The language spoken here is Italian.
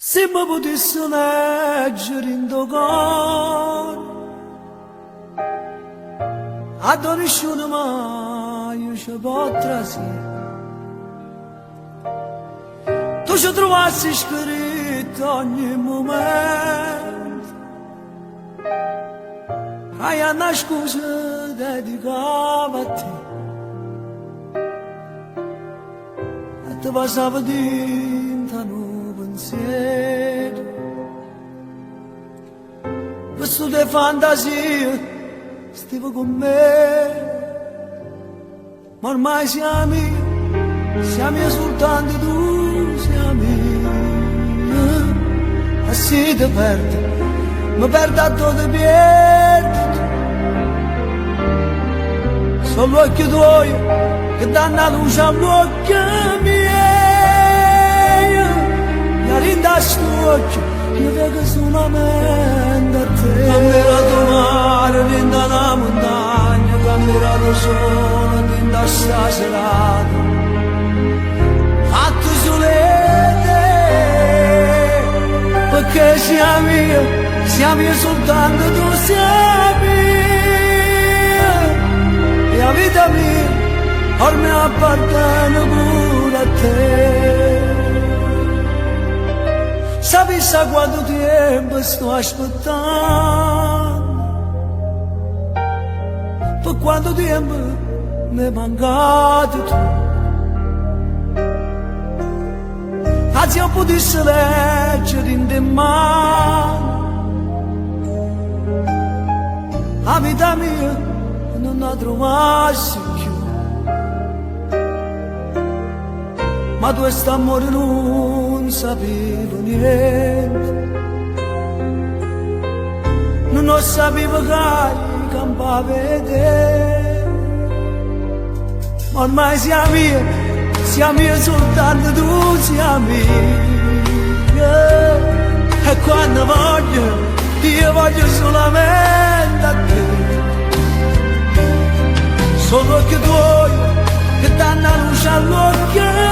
Se mi potessi leggere in dogon ad nessuno mai ci potrà sì. Tu ci trovassi scritto ogni momento, hai una scusa dedicata a te, e ti passava dentro un pensiero, questo di fantasia stava con me, ma ormai siamo soltanto tu, siamo io, e se ti perdo, mi perdo a tutti i piedi, solo occhi tuoi che danno la luce agli occhi miei, mi rindaci gli occhi, io vedo solamente a te. Camminato mare, vinta la montagna, camminato solo, vinta sta serata, fatto solete, perché siamo io soltanto tu, siamo io, e la vita mia ormai appartiene pure a te. Sapessi quanto tempo sto aspettando, per quanto tempo mi è mancato tu. Se io potessi leggere in te mani, la vita mia non la trovassi più, ma tu quest'amore non sapevo niente, non sapevo che campava te, ma ormai siamo io soltanto tu, siamo io, e quando io voglio solamente a te, solo occhi tuoi che danno la luce all'occhio